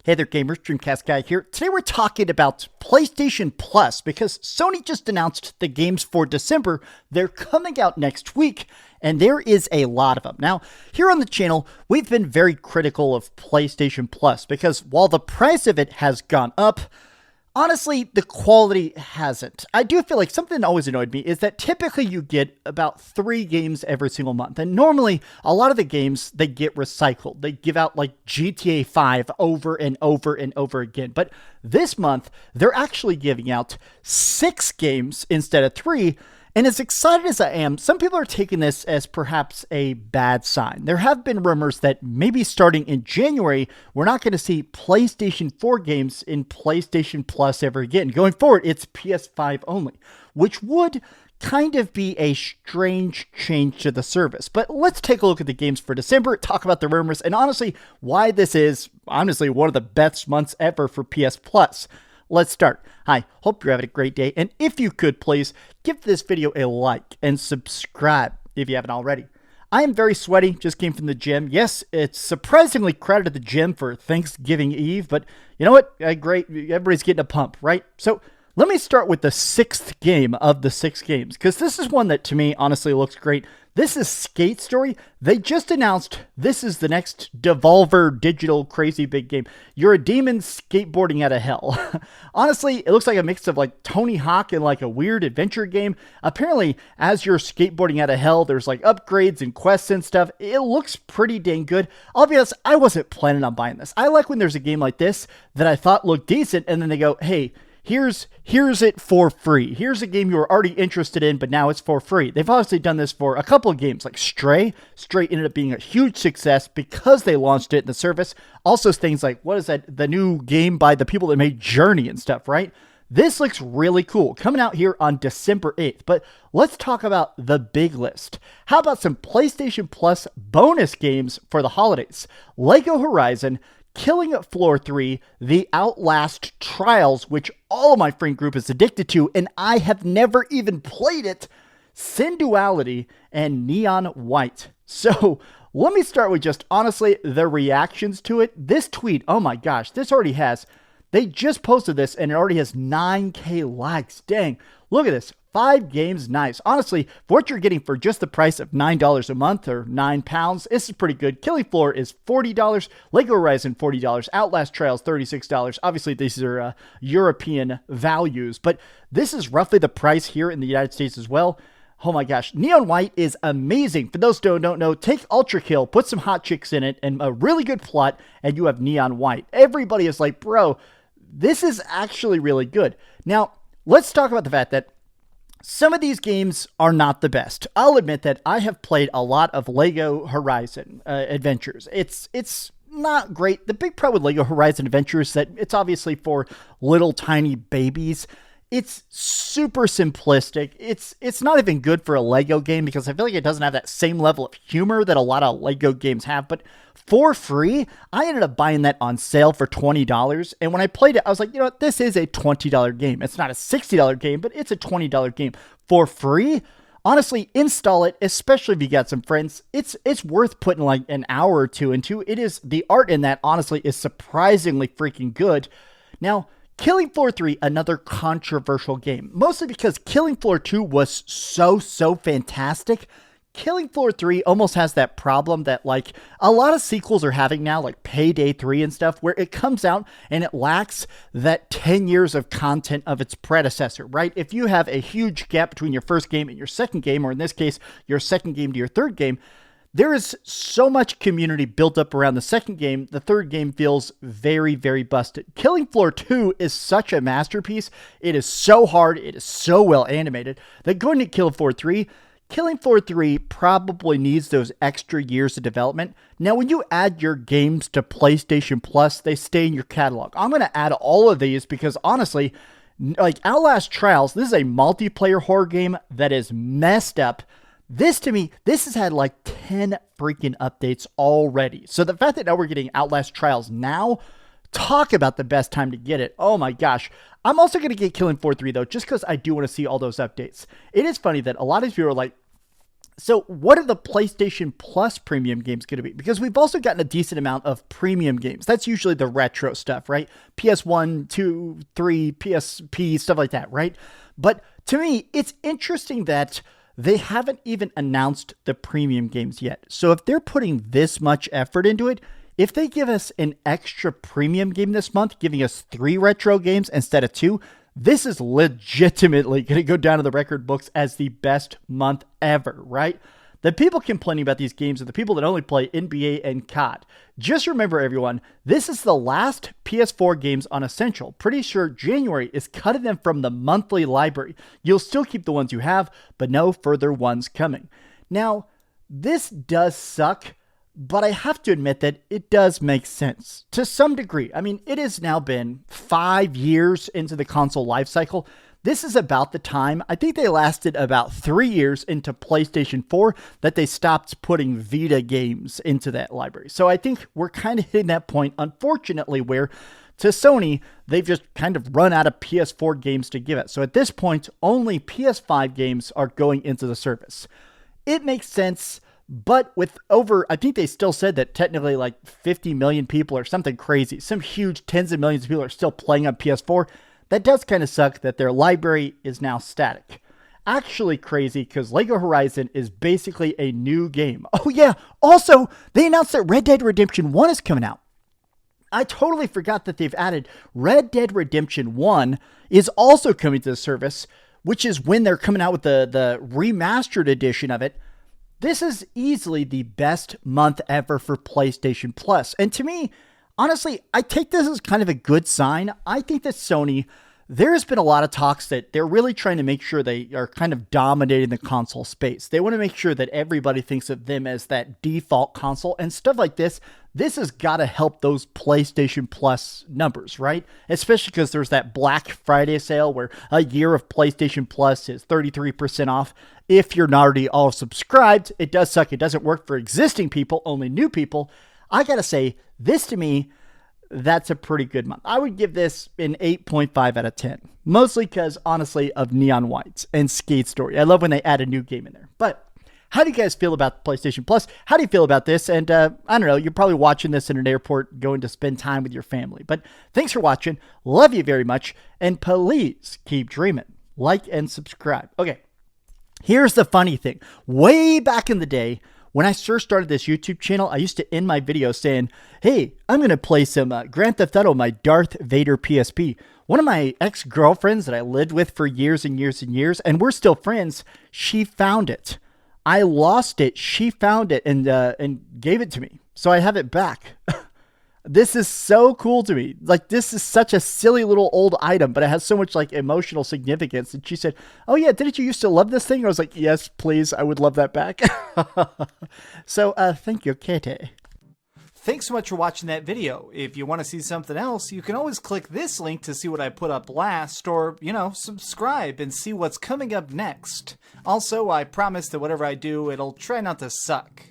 Hey there gamers, DreamcastGuy here. Today we're talking about PlayStation Plus because Sony just announced the games for December. They're coming out next week and there is a lot of them. Now, here on the channel, we've been very critical of PlayStation Plus because while the price of it has gone up, honestly, the quality hasn't. I do feel like something that always annoyed me is that typically you get about 3 games every single month. And normally, a lot of the games, they get recycled. They give out like GTA 5 over and over and over again. But this month, they're actually giving out 6 games instead of 3. And as excited as I am, some people are taking this as perhaps a bad sign. There have been rumors that maybe starting in January, we're not going to see PlayStation 4 games in PlayStation Plus ever again. Going forward, it's PS5 only, which would kind of be a strange change to the service. But let's take a look at the games for December, talk about the rumors, and honestly, why this is honestly one of the best months ever for PS Plus. Let's start. Hi, hope you're having a great day, and if you could please give this video a like and subscribe if you haven't already. I am very sweaty, just came from the gym. Yes, it's surprisingly crowded at the gym for Thanksgiving Eve, but you know what? Great, everybody's getting a pump, right? So let me start with the 6th game of the 6 games, because this is one that to me honestly looks great. This is Skate Story. They just announced this is the next Devolver digital crazy big game. You're a demon skateboarding out of hell. Honestly, it looks like a mix of like Tony Hawk and like a weird adventure game. Apparently, as you're skateboarding out of hell, there's like upgrades and quests and stuff. It looks pretty dang good. I'll be honest, I wasn't planning on buying this. I like when there's a game like this that I thought looked decent and then they go, hey, here's it for free. Here's a game you were already interested in, but now it's for free. They've obviously done this for a couple of games, like Stray. Stray ended up being a huge success because they launched it in the service. Also things like, what is that? The new game by the people that made Journey and stuff, right? This looks really cool. Coming out here on December 8th. But let's talk about the big list. How about some PlayStation Plus bonus games for the holidays? Lego Horizon, Killing Floor 3, the Outlast Trials, which all of my friend group is addicted to, and I have never even played it, Synduality, and Neon White. So let me start with just honestly the reactions to it. This tweet, oh my gosh, they just posted this and it already has 9K likes. Dang, look at this. 5 games, nice. Honestly, for what you're getting for just the price of $9 a month or £9, this is pretty good. Killing Floor is $40, Lego Horizon $40, Outlast Trials $36. Obviously, these are European values, but this is roughly the price here in the United States as well. Oh my gosh, Neon White is amazing. For those who don't know, take Ultra Kill, put some hot chicks in it, and a really good plot, and you have Neon White. Everybody is like, bro, this is actually really good. Now, let's talk about the fact that some of these games are not the best. I'll admit that I have played a lot of Lego Horizon Adventures. It's not great. The big problem with Lego Horizon Adventures is that it's obviously for little tiny babies. It's super simplistic. It's not even good for a Lego game because I feel like it doesn't have that same level of humor that a lot of Lego games have. But for free, I ended up buying that on sale for $20. And when I played it, I was like, you know what? This is a $20 game. It's not a $60 game, but it's a $20 game. For free, honestly, install it, especially if you got some friends. It's worth putting like an hour or two into. It is, the art in that, honestly, is surprisingly freaking good. Now, Killing Floor 3, another controversial game, mostly because Killing Floor 2 was so fantastic. Killing Floor 3 almost has that problem that like a lot of sequels are having now, like Payday 3 and stuff, where it comes out and it lacks that 10 years of content of its predecessor, right? If you have a huge gap between your first game and your second game, or in this case, your second game to your third game, there is so much community built up around the second game, the third game feels very busted. Killing Floor 2 is such a masterpiece. It is so hard, it is so well animated, that going to Killing Floor 3 probably needs those extra years of development. Now, when you add your games to PlayStation Plus, they stay in your catalog. I'm going to add all of these because honestly, like Outlast Trials, this is a multiplayer horror game that is messed up. This, to me, this has had like 10 freaking updates already. So the fact that now we're getting Outlast Trials now, talk about the best time to get it. Oh my gosh. I'm also going to get Killing Floor 3 though, just because I do want to see all those updates. It is funny that a lot of people are like, So what are the PlayStation Plus premium games going to be? Because we've also gotten a decent amount of premium games. That's usually the retro stuff, right? PS1, 2, 3, PSP, stuff like that, right? But to me, it's interesting that they haven't even announced the premium games yet. So if they're putting this much effort into it, if they give us an extra premium game this month, giving us 3 retro games instead of 2, this is legitimately going to go down to the record books as the best month ever, right? The people complaining about these games are the people that only play NBA and COD. Just remember, everyone, this is the last PS4 games on Essential. Pretty sure January is cutting them from the monthly library. You'll still keep the ones you have, but no further ones coming. Now, this does suck, but I have to admit that it does make sense to some degree. I mean, it has now been 5 years into the console life cycle. This is about the time, I think they lasted about 3 years into PlayStation 4 that they stopped putting Vita games into that library. So I think we're kind of hitting that point, unfortunately, where to Sony, they've just kind of run out of PS4 games to give it. So at this point, only PS5 games are going into the service. It makes sense. But with over, I think they still said that technically like 50 million people or something crazy, some huge tens of millions of people are still playing on PS4. That does kind of suck that their library is now static. Actually crazy because Lego Horizon is basically a new game. Oh yeah, also they announced that Red Dead Redemption 1 is coming out. I totally forgot that they've added Red Dead Redemption 1 is also coming to the service, which is when they're coming out with the remastered edition of it. This is easily the best month ever for PlayStation Plus. And to me, honestly, I take this as kind of a good sign. I think that Sony, there's been a lot of talks that they're really trying to make sure they are kind of dominating the console space. They want to make sure that everybody thinks of them as that default console and stuff like this. This has got to help those PlayStation Plus numbers, right? Especially because there's that Black Friday sale where a year of PlayStation Plus is 33% off. If you're not already all subscribed, it does suck. It doesn't work for existing people, only new people. I got to say, this to me, that's a pretty good month. I would give this an 8.5 out of 10. Mostly because, honestly, of Neon Whites and Skate Story. I love when they add a new game in there. But how do you guys feel about PlayStation Plus? How do you feel about this? And I don't know, you're probably watching this in an airport going to spend time with your family. But thanks for watching. Love you very much. And please keep dreaming. Like and subscribe. Okay, here's the funny thing. Way back in the day, when I first started this YouTube channel, I used to end my videos saying, hey, I'm going to play some Grand Theft Auto on my Darth Vader PSP. One of my ex-girlfriends that I lived with for years and years and years, and we're still friends, she found it. I lost it. She found it and gave it to me. So I have it back. This is so cool to me. Like, this is such a silly little old item, but it has so much like emotional significance. And she said, oh yeah, didn't you used to love this thing? I was like, yes, please. I would love that back. So thank you, Katie. Thanks so much for watching that video. If you want to see something else, you can always click this link to see what I put up last, or, subscribe and see what's coming up next. Also, I promise that whatever I do, it'll try not to suck.